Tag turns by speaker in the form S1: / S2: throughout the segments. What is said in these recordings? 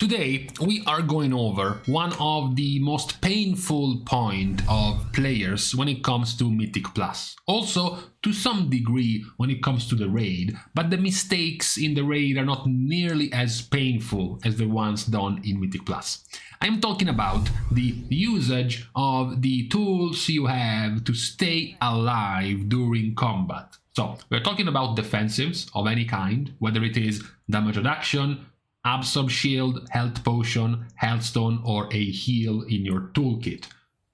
S1: Today we are going over one of the most painful point of players when it comes to Mythic Plus. Also, to some degree when it comes to the raid, but the mistakes in the raid are not nearly as painful as the ones done in Mythic Plus. I'm talking about the usage of the tools you have to stay alive during combat. So, we're talking about defensives of any kind, whether it is damage reduction, absorb shield, health potion, health stone, or a heal in your toolkit.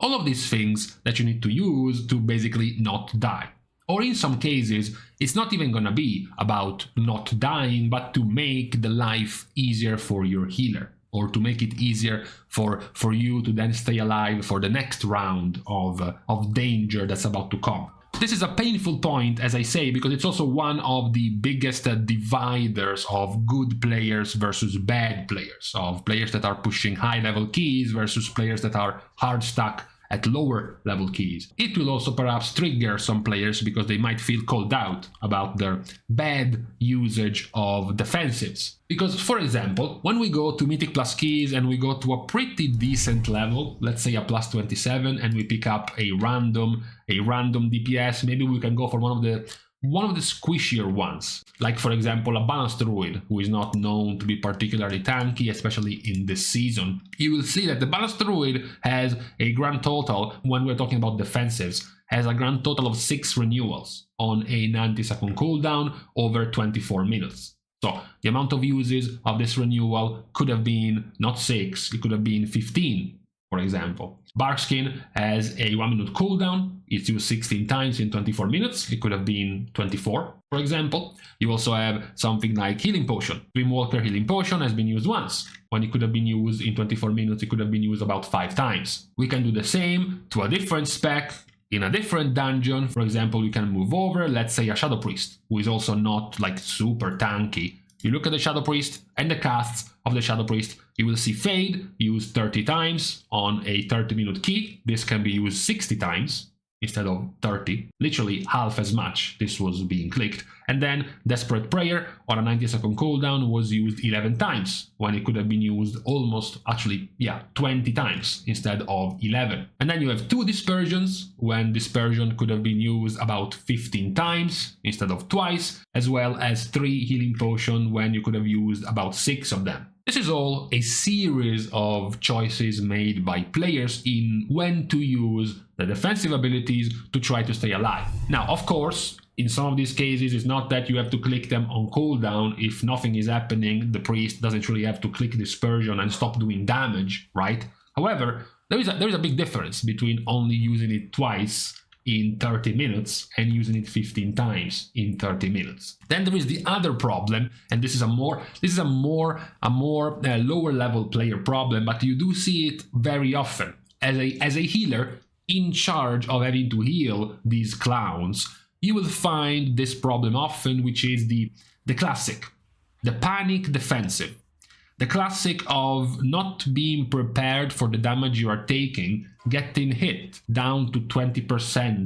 S1: All of these things that you need to use to basically not die. Or in some cases, it's not even gonna be about not dying, but to make the life easier for your healer, or to make it easier for you to then stay alive for the next round of danger that's about to come. This is a painful point, as I say, because it's also one of the biggest dividers of good players versus bad players, of players that are pushing high-level keys versus players that are hard stuck at lower level keys. It will also perhaps trigger some players because they might feel called out about their bad usage of defensives. Because, for example, when we go to Mythic Plus keys and we go to a pretty decent level, let's say a plus 27, and we pick up a random DPS, maybe we can go for one of the squishier ones, like for example a balanced druid who is not known to be particularly tanky, especially in this season. You will see that the balanced druid has a grand total, when we're talking about defensives, has a grand total of 6 renewals on a 90-second cooldown over 24 minutes. So the amount of uses of this renewal could have been not 6, it could have been 15, for example. Barkskin has a 1-minute cooldown. It's used 16 times in 24 minutes. It could have been 24, for example. You also have something like Healing Potion. Dreamwalker Healing Potion has been used once. When it could have been used in 24 minutes, it could have been used about 5 times. We can do the same to a different spec, in a different dungeon. For example, we can move over, let's say, a Shadow Priest, who is also not like super tanky. You look at the Shadow Priest and the casts of the Shadow Priest, you will see Fade used 30 times on a 30-minute key. This can be used 60 times instead of 30, literally half as much this was being clicked. And then Desperate Prayer on a 90-second cooldown was used 11 times, when it could have been used almost, 20 times instead of 11. And then you have 2 Dispersions, when Dispersion could have been used about 15 times instead of twice, as well as 3 Healing Potion, when you could have used about 6 of them. This is all a series of choices made by players in when to use the defensive abilities to try to stay alive. Now, of course, in some of these cases, it's not that you have to click them on cooldown. If nothing is happening, the priest doesn't really have to click Dispersion and stop doing damage, right? However, there is a big difference between only using it twice in 30 minutes and using it 15 times in 30 minutes. Then there is the other problem, and this is a more lower level player problem, but you do see it very often. As a healer in charge of having to heal these clowns, you will find this problem often, which is the classic, the panic defensive. The classic of not being prepared for the damage you are taking, getting hit down to 20%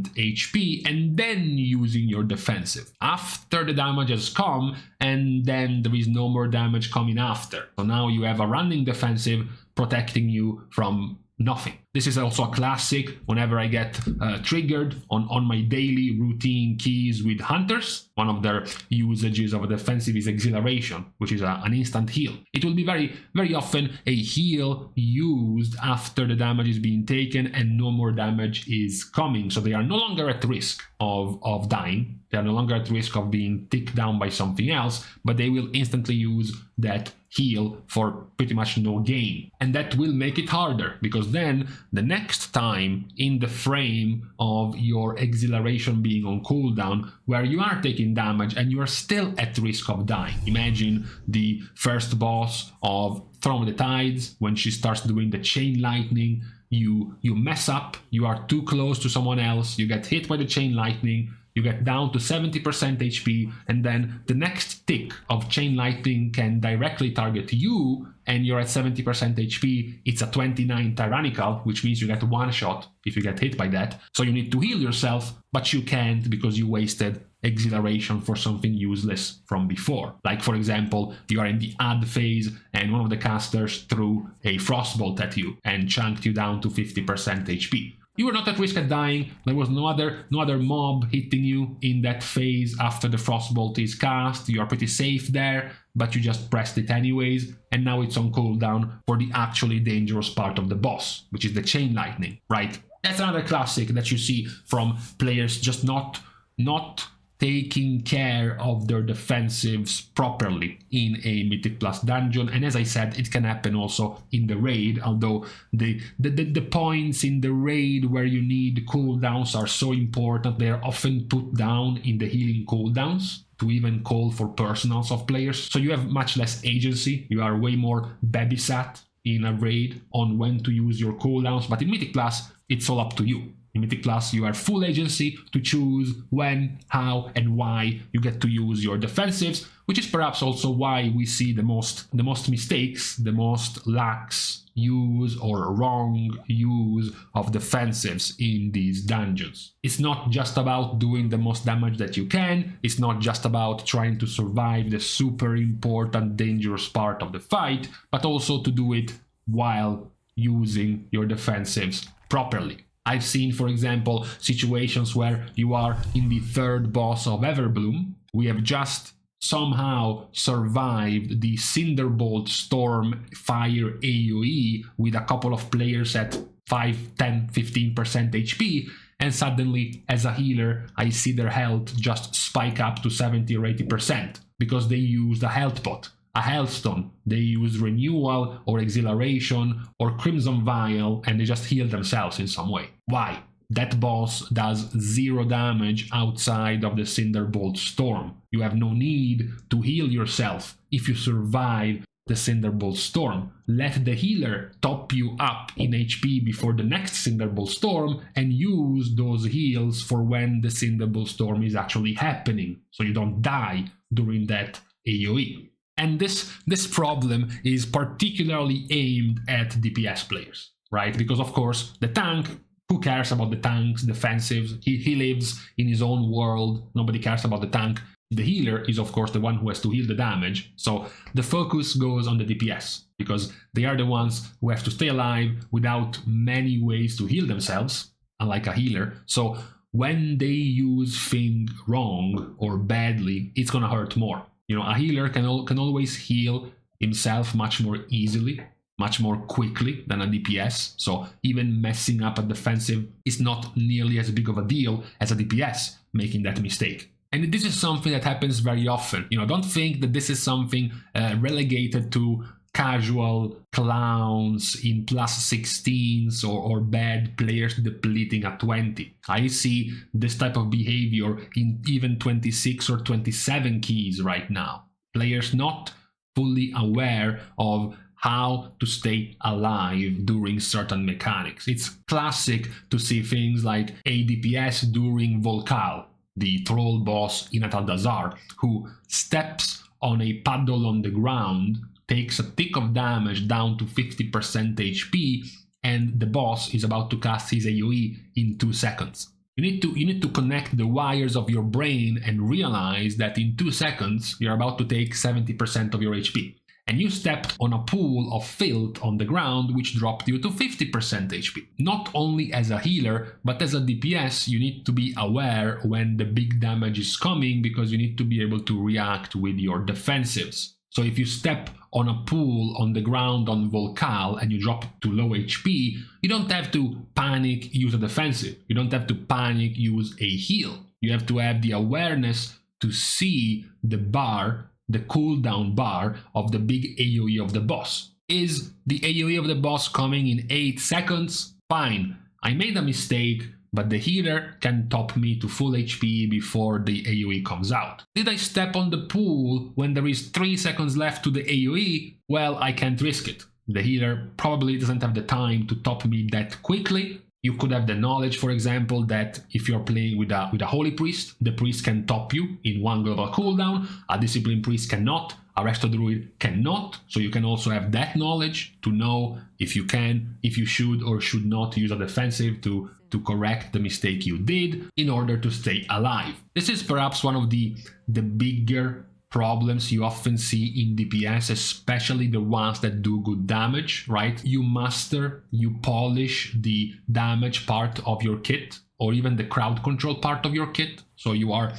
S1: HP, and then using your defensive after the damage has come, and then there is no more damage coming after. So now you have a running defensive protecting you from nothing. This is also a classic whenever I get triggered on my daily routine keys with hunters. One of their usages of a defensive is Exhilaration, which is an instant heal. It will be very, very often a heal used after the damage is being taken and no more damage is coming. So they are no longer at risk of dying. They are no longer at risk of being ticked down by something else, but they will instantly use that heal for pretty much no gain. And that will make it harder, because then the next time in the frame of your Exhilaration being on cooldown, where you are taking damage and you are still at risk of dying. Imagine the first boss of Throne of the Tides, when she starts doing the chain lightning, you mess up, you are too close to someone else, you get hit by the chain lightning, you get down to 70% HP, and then the next tick of Chain Lightning can directly target you, and you're at 70% HP. It's a 29 Tyrannical, which means you get one shot if you get hit by that. So you need to heal yourself, but you can't because you wasted Exhilaration for something useless from before. Like, for example, you are in the add phase and one of the casters threw a Frostbolt at you and chunked you down to 50% HP. You were not at risk at dying. There was no other mob hitting you in that phase after the Frostbolt is cast. You are pretty safe there, but you just pressed it anyways, and now it's on cooldown for the actually dangerous part of the boss, which is the Chain Lightning, right? That's another classic that you see from players just not taking care of their defensives properly in a Mythic Plus dungeon. And as I said, it can happen also in the raid, although the points in the raid where you need cooldowns are so important. They are often put down in the healing cooldowns to even call for personals of players. So you have much less agency. You are way more babysat in a raid on when to use your cooldowns. But in Mythic Plus, it's all up to you. In Mythic Plus, you have full agency to choose when, how, and why you get to use your defensives, which is perhaps also why we see the most mistakes, the most lax use or wrong use of defensives in these dungeons. It's not just about doing the most damage that you can, it's not just about trying to survive the super important, dangerous part of the fight, but also to do it while using your defensives properly. I've seen, for example, situations where you are in the third boss of Everbloom. We have just somehow survived the Cinderbolt Storm Fire AoE with a couple of players at 5, 10, 15% HP, and suddenly, as a healer, I see their health just spike up to 70 or 80% because they used a health pot. A Hellstone, they use Renewal or Exhilaration or Crimson Vial, and they just heal themselves in some way. Why? That boss does 0 damage outside of the Cinderbolt Storm. You have no need to heal yourself if you survive the Cinderbolt Storm. Let the healer top you up in HP before the next Cinderbolt Storm and use those heals for when the Cinderbolt Storm is actually happening, so you don't die during that AoE. And this problem is particularly aimed at DPS players, right? Because of course, the tank, who cares about the tank's defensives? He lives in his own world, nobody cares about the tank. The healer is of course the one who has to heal the damage, so the focus goes on the DPS, because they are the ones who have to stay alive without many ways to heal themselves, unlike a healer. So when they use things wrong or badly, it's gonna hurt more. You know, a healer can always heal himself much more easily, much more quickly than a DPS. So even messing up a defensive is not nearly as big of a deal as a DPS making that mistake. And this is something that happens very often. You know, don't think that this is something relegated to casual clowns in +16s or bad players depleting at 20. I see this type of behavior in even 26 or 27 keys right now. Players not fully aware of how to stay alive during certain mechanics. It's classic to see things like ADPS during Volcal, the troll boss in Ataldazar, who steps on a puddle on the ground, takes a tick of damage down to 50% HP, and the boss is about to cast his AoE in 2 seconds. You need to connect the wires of your brain and realize that in 2 seconds you're about to take 70% of your HP. And you stepped on a pool of filth on the ground which dropped you to 50% HP. Not only as a healer, but as a DPS, you need to be aware when the big damage is coming, because you need to be able to react with your defensives. So if you step on a pool on the ground on Volcal and you drop to low HP, you don't have to panic, use a defensive. You don't have to panic, use a heal. You have to have the awareness to see the bar, the cooldown bar of the big AoE of the boss. Is the AoE of the boss coming in 8 seconds? Fine, I made a mistake, but the healer can top me to full HP before the AoE comes out. Did I step on the pool when there is 3 seconds left to the AoE? Well, I can't risk it. The healer probably doesn't have the time to top me that quickly, You could have the knowledge, for example, that if you're playing with a Holy Priest, the priest can top you in one global cooldown, a Discipline Priest cannot, a Resto Druid cannot, so you can also have that knowledge to know if you can, if you should or should not use a defensive to correct the mistake you did in order to stay alive. This is perhaps one of the bigger problems you often see in DPS, especially the ones that do good damage, right? You master, you polish the damage part of your kit, or even the crowd control part of your kit. So you are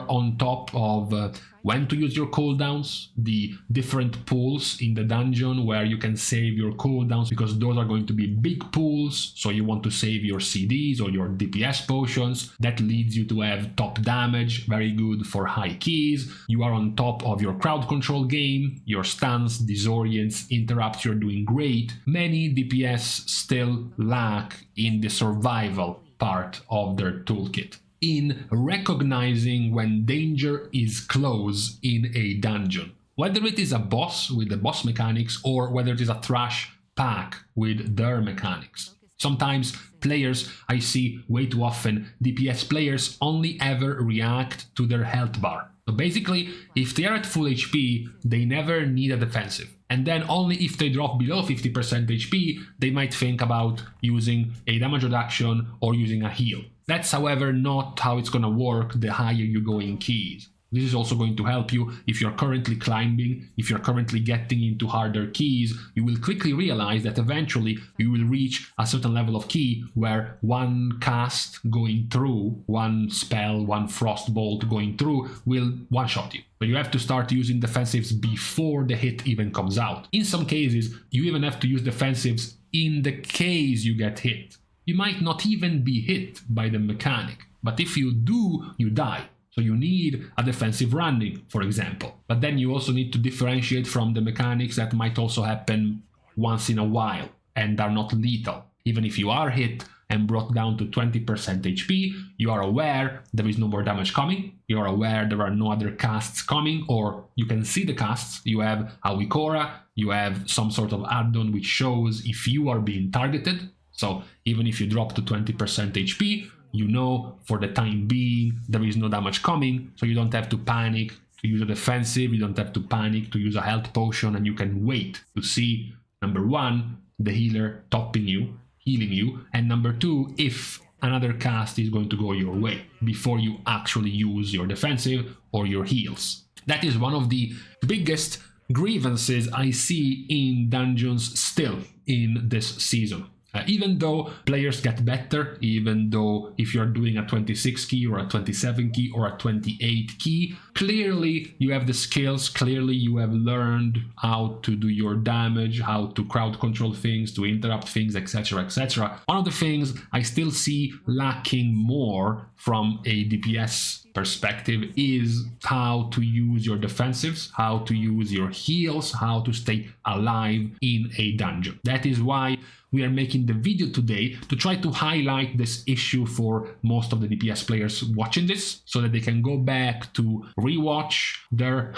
S1: on top of when to use your cooldowns, the different pools in the dungeon where you can save your cooldowns, because those are going to be big pools, so you want to save your CDs or your DPS potions. That leads you to have top damage, very good for high keys. You are on top of your crowd control game, your stuns, disorients, interrupts, you're doing great. Many DPS still lack in the survival part of their toolkit, in recognizing when danger is close in a dungeon. Whether it is a boss with the boss mechanics or whether it is a trash pack with their mechanics. Sometimes players, I see way too often, DPS players only ever react to their health bar. So basically, if they are at full HP, they never need a defensive. And then only if they drop below 50% HP, they might think about using a damage reduction or using a heal. That's, however, not how it's going to work the higher you go in keys. This is also going to help you if you're currently climbing, if you're currently getting into harder keys. You will quickly realize that eventually you will reach a certain level of key where one cast going through, one spell, one frost bolt going through will one-shot you. So you have to start using defensives before the hit even comes out. In some cases, you even have to use defensives in the case you get hit. You might not even be hit by the mechanic, but if you do, you die. So you need a defensive running, for example. But then you also need to differentiate from the mechanics that might also happen once in a while and are not lethal. Even if you are hit and brought down to 20% HP, you are aware there is no more damage coming, you are aware there are no other casts coming, or you can see the casts. You have a Wikora, you have some sort of add-on which shows if you are being targeted. So even if you drop to 20% HP, you know for the time being there is no damage coming, so you don't have to panic to use a defensive, you don't have to panic to use a health potion, and you can wait to see, number one, the healer topping you, healing you, and number two, if another cast is going to go your way before you actually use your defensive or your heals. That is one of the biggest grievances I see in dungeons still in this season. Even though players get better, even though if you're doing a 26 key or a 27 key or a 28 key, clearly you have the skills, clearly you have learned how to do your damage, how to crowd control things, to interrupt things, etc, etc. One of the things I still see lacking more from a DPS perspective is how to use your defensives, how to use your heals, how to stay alive in a dungeon. That is why we are making the video today, to try to highlight this issue for most of the DPS players watching this, so that they can go back to rewatch their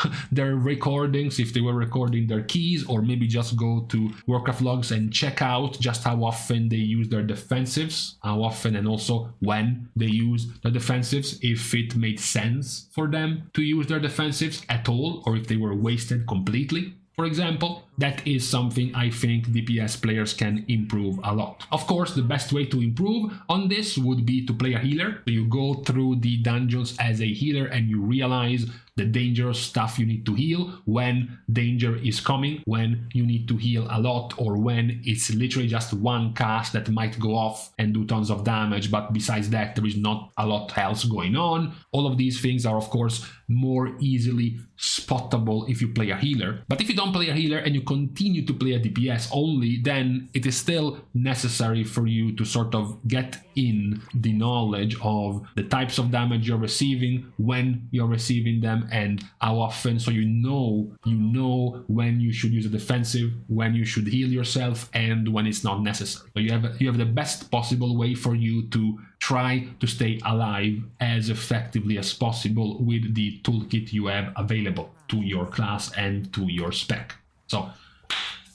S1: recordings if they were recording their keys, or maybe just go to Warcraft logs and check out just how often they use their defensives, how often and also when they use the defensives, if it made sense for them to use their defensives at all, or if they were wasted completely. For example, that is something I think DPS players can improve a lot. Of course, the best way to improve on this would be to play a healer. So you go through the dungeons as a healer and you realize the dangerous stuff you need to heal, when danger is coming, when you need to heal a lot, or when it's literally just one cast that might go off and do tons of damage, but besides that there is not a lot else going on. All of these things are of course more easily spottable if you play a healer. But if you don't play a healer and you continue to play a DPS only, then it is still necessary for you to sort of get in the knowledge of the types of damage you're receiving, when you're receiving them, and how often, so you know when you should use a defensive, when you should heal yourself, and when it's not necessary. So you have the best possible way for you to try to stay alive as effectively as possible with the toolkit you have available to your class and to your spec. So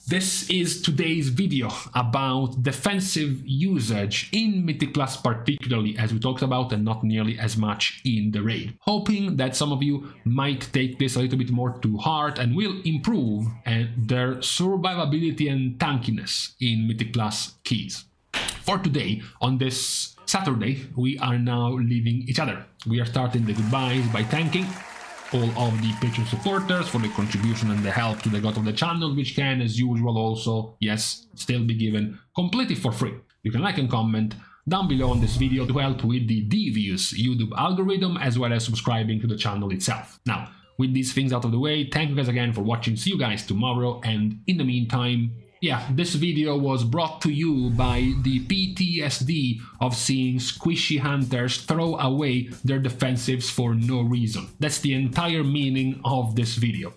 S1: This is today's video about defensive usage in Mythic Plus particularly, as we talked about, and not nearly as much in the raid. Hoping that some of you might take this a little bit more to heart and will improve their survivability and tankiness in Mythic Plus keys. For today, on this Saturday, we are now leaving each other. We are starting the goodbyes by thanking all of the Patreon supporters for the contribution and the help to the growth of the channel, which can, as usual, also, yes, still be given completely for free. You can like and comment down below on this video to help with the devious YouTube algorithm, as well as subscribing to the channel itself. Now, with these things out of the way, thank you guys again for watching. See you guys tomorrow, and in the meantime, yeah, this video was brought to you by the PTSD of seeing squishy hunters throw away their defensives for no reason. That's the entire meaning of this video.